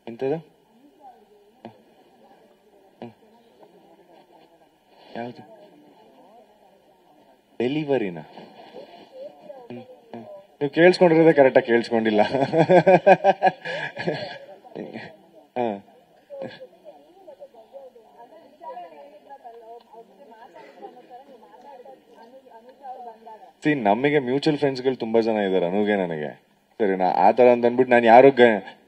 ಎಂತದ ಯಾವುದು ಡೆಲಿವರಿನ? ನೀವು ಕೇಳಿಸ್ಕೊಂಡಿರೋದೇ ಕರೆಕ್ಟಾಗಿ ಕೇಳಿಸ್ಕೊಂಡಿಲ್ಲ. ನಮಗೆ ಮ್ಯೂಚುವಲ್ ಫ್ರೆಂಡ್ಸ್ಗಳು ತುಂಬಾ ಜನ ಇದಾರೆ ಅನುಗೆ ನನಗೆ. ಸರಿನಾ? ಆ ತರ ಅಂತ ಅಂದ್ಬಿಟ್ಟು ನಾನು ಯಾರು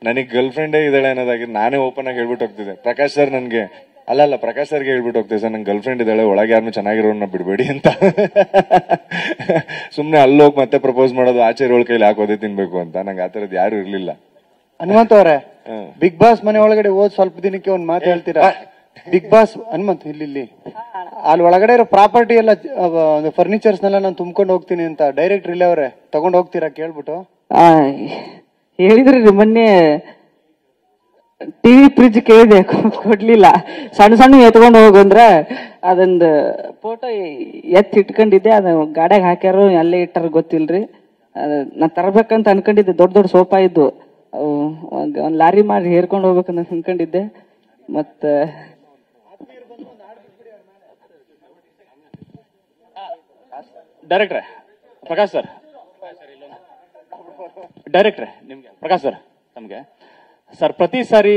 ನನಗೆ ಗರ್ಲ್ ಫ್ರೆಂಡೇ ಇದ್ದಾಳೆ ಅನ್ನೋದಾಗಿ ನಾನೇ ಓಪನ್ ಆಗಿ ಹೇಳ್ಬಿಟ್ಟು ಹೋಗ್ತಿದ್ದೆ. ಪ್ರಕಾಶ್ ಸರ್ ನನ್ಗೆ ಅಲ್ಲ ಪ್ರಕಾಶ್ ಸರ್ಗೆ ಹೇಳ್ಬಿಟ್ಟು ಹೋಗ್ತೇವೆ, ಸರ್ ನಂಗೆ ಗರ್ಲ್ ಫ್ರೆಂಡ್ ಇದ್ದಾಳೆ, ಒಳಗೆ ಯಾರನ್ನು ಚೆನ್ನಾಗಿರೋನ್ನ ಬಿಡಬೇಡಿ ಅಂತ. ಸುಮ್ನೆ ಅಲ್ಲೋಗಿ ಮತ್ತೆ ಪ್ರಪೋಸ್ ಮಾಡೋದು, ಆಚೆ ಇರೋಳ ಕೈಲಿ ಹಾಕೋದೇ ತಿನ್ಬೇಕು ಅಂತ. ನಂಗೆ ಆ ತರದ್ ಯಾರು ಇರ್ಲಿಲ್ಲ. ಹನುಮಂತ್ ಅವರೇ, ಬಿಗ್ ಬಾಸ್ ಮನೆ ಒಳಗಡೆ ಹೋದ್ ಸ್ವಲ್ಪ ದಿನಕ್ಕೆ ಒಂದ್ ಮಾತು ಹೇಳ್ತೀರಾ? ಬಿಗ್ ಬಾಸ್ ಹನುಮಂತ್ ಇಲ್ಲಿ ಅಲ್ಲಿ ಒಳಗಡೆ ಇರೋ ಪ್ರಾಪರ್ಟಿ ಎಲ್ಲ ಫರ್ನಿಚರ್ಸ್ನೆಲ್ಲ ನಾನು ತುಂಬ್ಕೊಂಡು ಹೋಗ್ತೀನಿ ಅಂತ ಡೈರೆಕ್ಟರ್ ಇಲ್ಲ ಅವರೇ ತಗೊಂಡ್ ಹೋಗ್ತೀರಾ ಕೇಳ್ಬಿಟ್ಟು? ಹೇಳಿದ್ರಿ ಮೊನ್ನೆ ಟಿವಿ ಫ್ರಿಜ್ ಕೇಳಿದೆ, ಕೊಡ್ಲಿಲ್ಲ. ಸಣ್ಣ ಸಣ್ಣ ಎತ್ಕೊಂಡು ಹೋಗಂದ್ರ ಅದೊಂದು ಫೋಟೋ ಇಟ್ಕೊಂಡಿದ್ದೆ, ಅದು ಗಾಡ್ಯಾಗ ಹಾಕ್ಯಾರ ಅಲ್ಲೇ ಇಟ್ಟಾರ ಗೊತ್ತಿಲ್ರಿ. ನಾ ತರಬೇಕಂತ ಅನ್ಕೊಂಡಿದ್ದೆ, ದೊಡ್ಡ ದೊಡ್ಡ ಸೋಫಾ ಇದ್ದು ಒಂದ್ ಲಾರಿ ಮಾಡಿ ಹೇರ್ಕೊಂಡು ಹೋಗ್ಬೇಕಂತ ಅನ್ಕೊಂಡಿದ್ದೆ. ಮತ್ತ ಡೈರೆಕ್ಟ್ರೆ ಪ್ರಕಾಶ್ ಸರ್, ಡೈರೆಕ್ಟ್ರೆ ನಿಮ್ಗೆ ಪ್ರಕಾಶ್ ಸರ್, ನಮ್ಗೆ ಸರ್ ಪ್ರತಿ ಸಾರಿ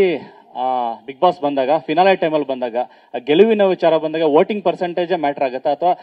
ಬಿಗ್ ಬಾಸ್ ಬಂದಾಗ, ಫಿನಾಲೆ ಟೈಮಲ್ಲಿ ಬಂದಾಗ, ಗೆಲುವಿನ ವಿಚಾರ ಬಂದಾಗ ವೋಟಿಂಗ್ ಪರ್ಸೆಂಟೇಜ್ ಮ್ಯಾಟರ್ ಆಗುತ್ತಾ ಅಥವಾ